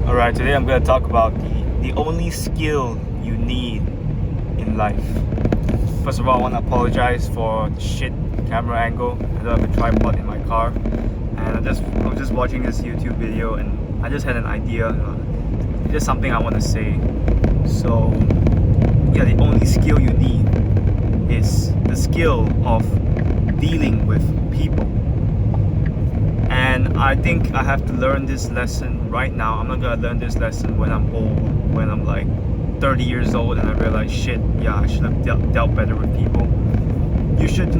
Alright, today I'm going to talk about the only skill you need in life. First of all, I want to apologize for shit camera angle. I don't have a tripod in my car. And I was just watching this YouTube video and I just had an idea. It's just something I want to say. So, yeah, the only skill you need is the skill of dealing with people. And I think I have to learn this lesson right now. I'm not gonna learn this lesson when I'm old, when I'm like 30 years old and I realize, shit, yeah, I should have dealt better with people. You should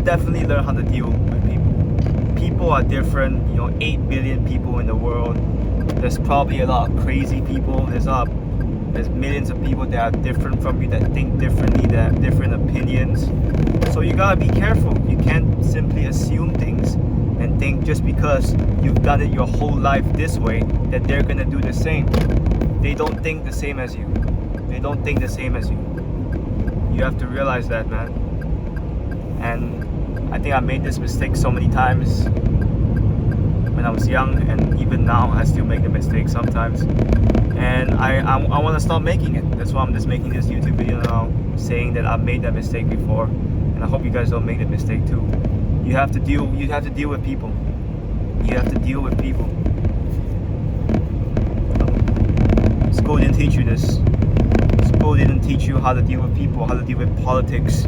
definitely learn how to deal with people. People are different, 8 billion people in the world. There's probably a lot of crazy people. There's millions of people that are different from you, that think differently, that have different opinions. So you gotta be careful. You can't simply assume things and think just because you've done it your whole life this way that they're gonna do the same. They don't think the same as you. They don't think the same as you. You have to realize that, man. And I think I made this mistake so many times when I was young, and even now I still make the mistake sometimes. And I want to stop making it. That's why I'm just making this YouTube video now, saying that I've made that mistake before, and I hope you guys don't make that mistake too. You have to deal with people. You have to deal with people. School didn't teach you this. School didn't teach you how to deal with people, how to deal with politics.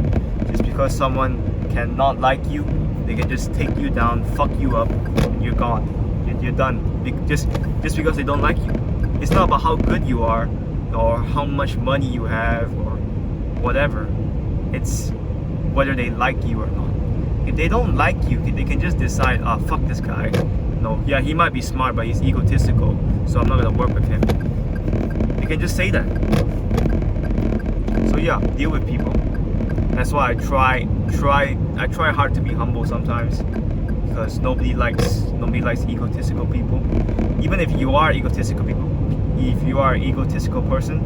Just because someone cannot like you, they can just take you down, fuck you up, and you're gone. You're done. Just because they don't like you. It's not about how good you are or how much money you have or whatever. It's whether they like you or not. If they don't like you, they can just decide, fuck this guy. No, yeah, he might be smart, but he's egotistical, so I'm not gonna work with him. They can just say that. So yeah, deal with people. That's why I try hard to be humble sometimes, because nobody likes egotistical people. Even if you are egotistical people, if you are an egotistical person,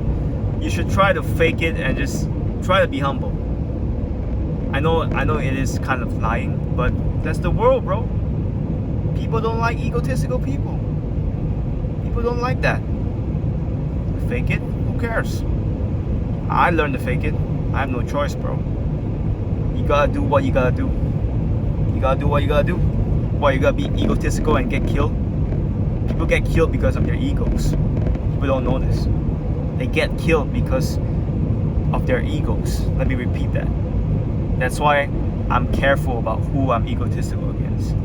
you should try to fake it and just try to be humble. I know it is kind of lying, but that's the world, bro. People don't like egotistical people. People don't like that. Fake it, who cares? I learned to fake it. I have no choice, bro. You gotta do what you gotta do. You gotta do what you gotta do. Why you gotta be egotistical and get killed? People get killed because of their egos. People don't know this. They get killed because of their egos. Let me repeat that. That's why I'm careful about who I'm egotistical against.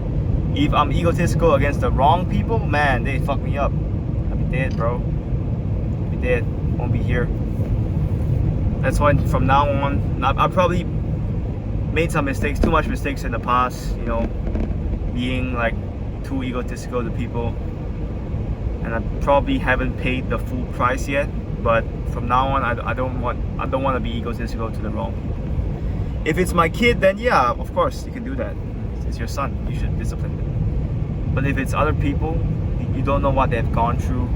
If I'm egotistical against the wrong people, man, they fuck me up. I'll be dead, bro. I'll be dead. Won't be here. That's why from now on, I probably made some mistakes, too much mistakes in the past, being like too egotistical to people. And I probably haven't paid the full price yet, but from now on, I don't want to be egotistical to the wrong people. If it's my kid, then yeah, of course you can do that. It's your son. You should discipline them. But if it's other people, you don't know what they've gone through.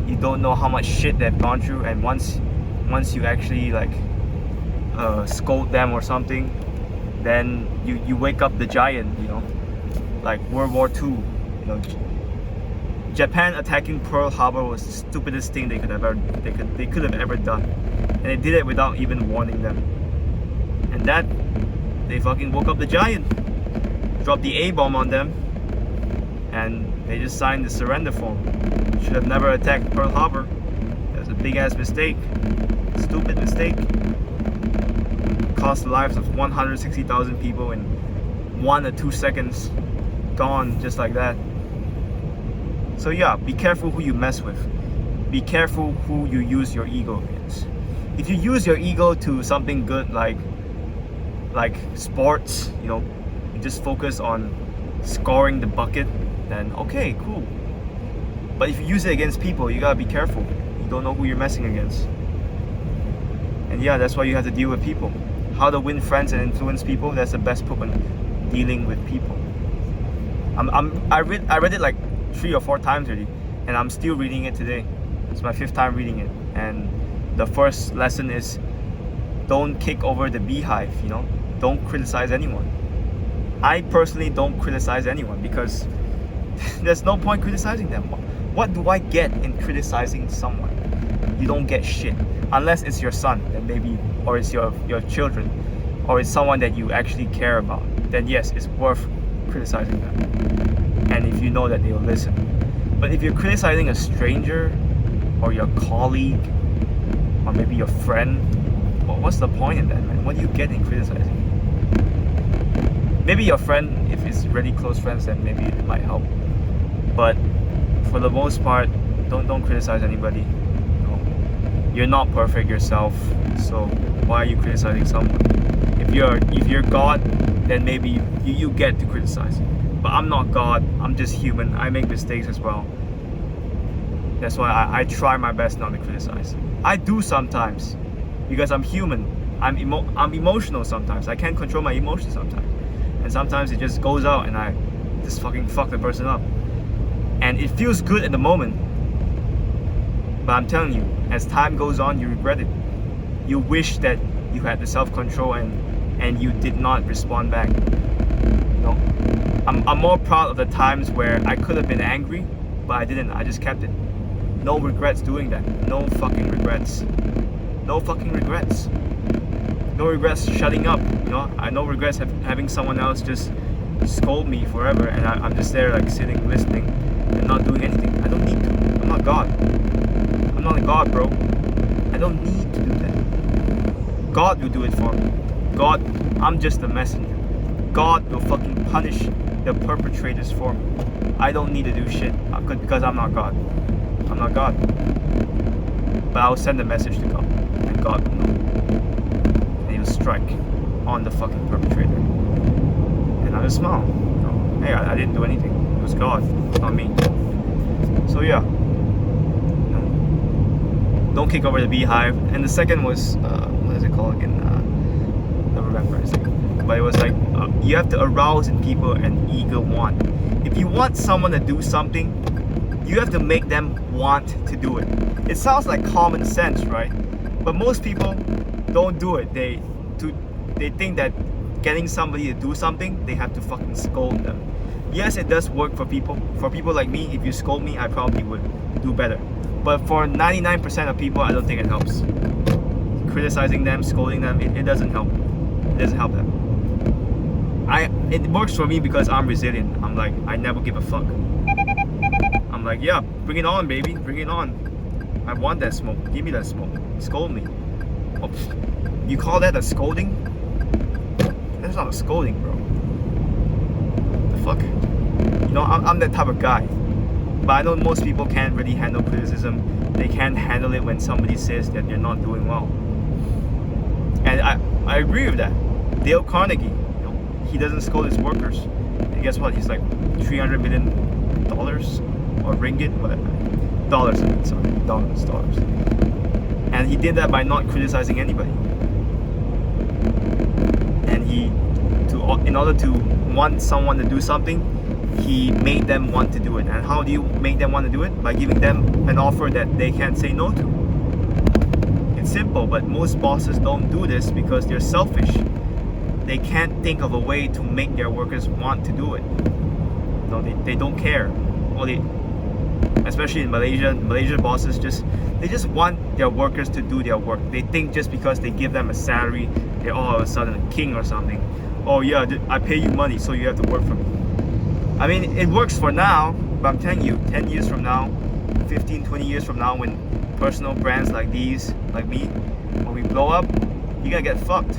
You don't know how much shit they've gone through. And once you actually scold them or something, then you wake up the giant. Like World War II. Japan attacking Pearl Harbor was the stupidest thing they could have ever done, and they did it without even warning them. And that, they fucking woke up the giant, dropped the A-bomb on them, and they just signed the surrender form. Should have never attacked Pearl Harbor. That was a big ass mistake. Stupid mistake. Cost the lives of 160,000 people in 1 or 2 seconds. Gone just like that. So yeah, be careful who you mess with. Be careful who you use your ego against. If you use your ego to something good like sports, you just focus on scoring the bucket, then okay, cool. But if you use it against people, you gotta be careful. You don't know who you're messing against. And yeah, that's why you have to deal with people. How to win friends and influence people, that's the best book on dealing with people. I read it like 3 or 4 times already, and I'm still reading it today. It's my 5th time reading it. And the first lesson is, don't kick over the beehive, Don't criticize anyone. I personally don't criticize anyone because there's no point criticizing them. What do I get in criticizing someone? You don't get shit. Unless it's your son, then maybe, or it's your children, or it's someone that you actually care about. Then yes, it's worth criticizing them. And if you know that they'll listen. But if you're criticizing a stranger, or your colleague, or maybe your friend, well, what's the point in that, man? What do you get in criticizing? Maybe your friend, if it's really close friends, then maybe it might help. But for the most part, don't criticize anybody. You know, you're not perfect yourself, so why are you criticizing someone? If you're God, then maybe you get to criticize. But I'm not God. I'm just human. I make mistakes as well. That's why I try my best not to criticize. I do sometimes, because I'm human. I'm emotional sometimes. I can't control my emotions sometimes. And sometimes it just goes out and I just fucking fuck the person up. And it feels good at the moment. But I'm telling you, as time goes on, you regret it. You wish that you had the self-control and you did not respond back. You know, I'm more proud of the times where I could have been angry, but I didn't. I just kept it. No regrets doing that. No fucking regrets. No fucking regrets. No regrets shutting up. You know, I no regrets having someone else just scold me forever, and I'm just there like sitting, listening, and not doing anything. I don't need to. I'm not God. I'm not a God, bro. I don't need to do that. God will do it for me. God, I'm just a messenger. God will fucking punish the perpetrators for me. I don't need to do shit because I'm not God. I'm not God. But I'll send a message to God, and God will know. And He'll strike on the fucking perpetrator. And I'll just smile. You know, hey, I didn't do anything. It was God, not me. So yeah. You know, don't kick over the beehive. And the second was, what is it called again? I don't remember. But it was like, you have to arouse in people an eager want. If you want someone to do something, you have to make them want to do it. It sounds like common sense, right? But most people don't do it. They think that getting somebody to do something, they have to fucking scold them. Yes, it does work for people. For people like me, if you scold me, I probably would do better. But for 99% of people, I don't think it helps. Criticizing them, scolding them, it doesn't help. It doesn't help them. It works for me because I'm resilient. I'm like, I never give a fuck. I'm like, yeah, bring it on, baby, bring it on. I want that smoke. Give me that smoke. Scold me. Oh, you call that a scolding? That's not a scolding, bro. The fuck? You know, I'm that type of guy. But I know most people can't really handle criticism. They can't handle it when somebody says that you're not doing well. And I agree with that. Dale Carnegie, he doesn't scold his workers. And guess what? He's like $300 million or ringgit, whatever. Dollars. And he did that by not criticizing anybody. And in order to want someone to do something, he made them want to do it. And how do you make them want to do it? By giving them an offer that they can't say no to. It's simple, but most bosses don't do this because they're selfish. They can't think of a way to make their workers want to do it. No, they don't care. Especially in Malaysia, Malaysian bosses just want their workers to do their work. They think just because they give them a salary, they're all of a sudden a king or something. Oh yeah, I pay you money, so you have to work for me. I mean, it works for now, but I'm telling you, 10 years from now, 15, 20 years from now, when personal brands like these, like me, when we blow up, you're gonna get fucked.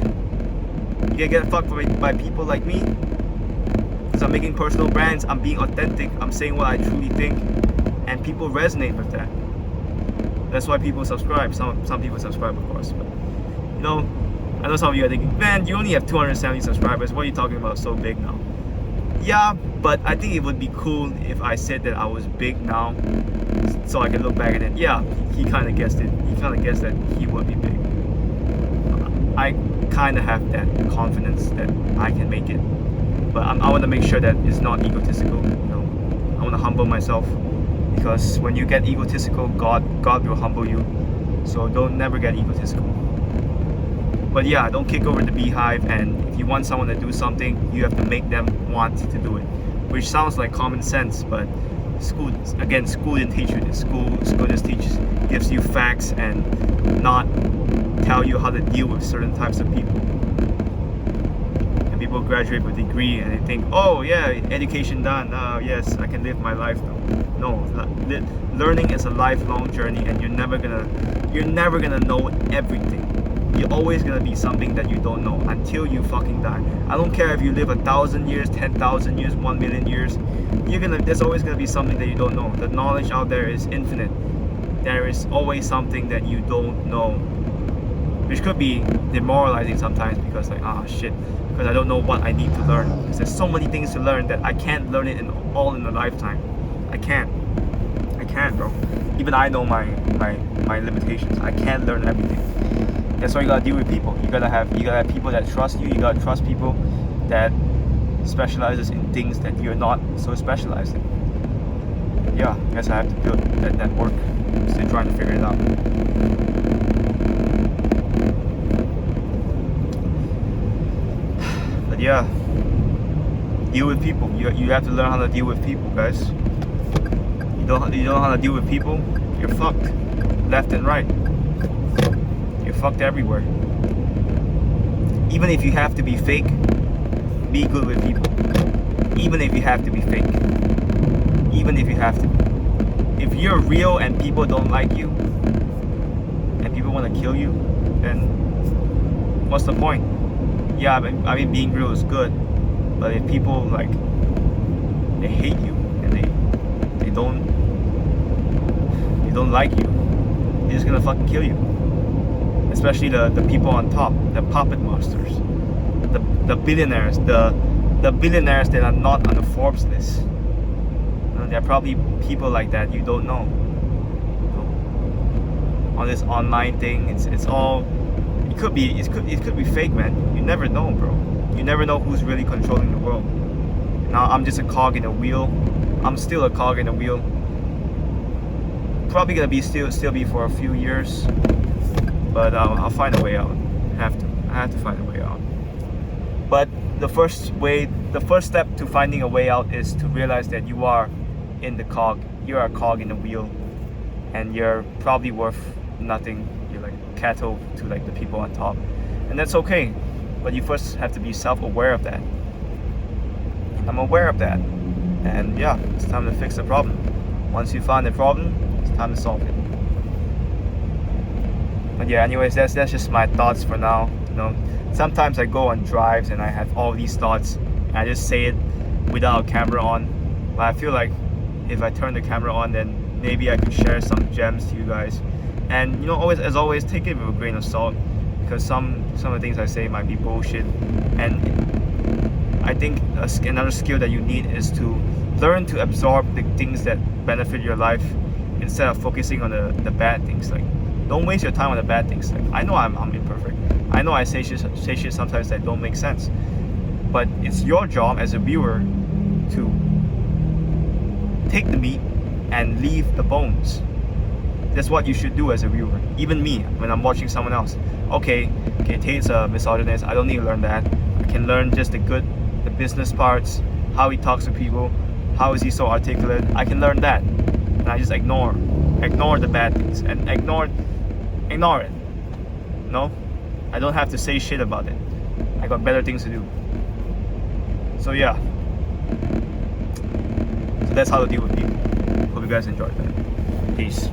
You're gonna get fucked by people like me. Because I'm making personal brands, I'm being authentic, I'm saying what I truly think, and people resonate with that. That's why people subscribe. Some people subscribe, of course, but you know, I know some of you are thinking, man, you only have 270 subscribers, what are you talking about, so big now? Yeah, but I think it would be cool if I said that I was big now, so I can look back at it. Yeah, he kind of guessed it. He kind of guessed that he would be big. I kind of have that confidence that I can make it, but I want to make sure that it's not egotistical. You know, I want to humble myself, because when you get egotistical, God will humble you. So don't never get egotistical. But yeah, don't kick over the beehive, and if you want someone to do something, you have to make them want to do it. Which sounds like common sense, but School didn't teach you this. School just gives you facts and not tell you how to deal with certain types of people. And people graduate with a degree and they think, oh yeah, education done. Yes, I can live my life now. No, learning is a lifelong journey, and you're never gonna know everything. You're always gonna be something that you don't know until you fucking die. I don't care if you live 1,000 years, 10,000 years, 1,000,000 years. There's always gonna be something that you don't know. The knowledge out there is infinite. There is always something that you don't know, which could be demoralizing sometimes because shit, because I don't know what I need to learn. Because there's so many things to learn that I can't learn it all in a lifetime. I can't, bro. Even I know my limitations. I can't learn everything. That's why you gotta deal with people. You gotta have people that trust you. You gotta trust people that specializes in things that you're not so specialized in. Yeah, I guess I have to build that network. Still trying to figure it out. But yeah, deal with people. You have to learn how to deal with people, guys. You don't know how to deal with people, you're fucked. Left and right. You're fucked everywhere. Even if you have to be fake, be good with people. Even if you have to be fake. Even if you have to. If you're real and people don't like you, and people want to kill you, then what's the point? Yeah, I mean being real is good, but if people they hate you and they don't like you, they're just gonna fucking kill you. Especially the people on top, the puppet masters, the billionaires, the billionaires that are not on the Forbes list. There are probably people like that you don't know. On this online thing, it's all. It could be fake, man. You never know, bro. You never know who's really controlling the world. Now I'm just a cog in a wheel. I'm still a cog in a wheel. Probably gonna be still be for a few years, but I'll find a way out. I have to find a way out. But the first step to finding a way out is to realize that you are in the cog. You're a cog in the wheel, and you're probably worth nothing. You're like cattle to the people on top, and that's okay. But you first have to be self-aware of that. I'm aware of that, and yeah, it's time to fix the problem. Once you find the problem, it's time to solve it. But yeah, anyways, that's just my thoughts for now. Sometimes I go on drives and I have all these thoughts, and I just say it without a camera on. But I feel like if I turn the camera on, then maybe I could share some gems to you guys. And as always, take it with a grain of salt, because some of the things I say might be bullshit. And I think another skill that you need is to learn to absorb the things that benefit your life instead of focusing on the bad things. Don't waste your time on the bad things. I know I'm imperfect. I know I say shit sometimes that don't make sense. But it's your job as a viewer to take the meat and leave the bones. That's what you should do as a viewer. Even me, when I'm watching someone else. Okay, Tate's a misogynist. I don't need to learn that. I can learn just the business parts, how he talks to people, how is he so articulate. I can learn that. And I just ignore the bad things and ignore it. No, I don't have to say shit about it. I got better things to do. So yeah. So that's how to deal with people. Hope you guys enjoyed that. Peace.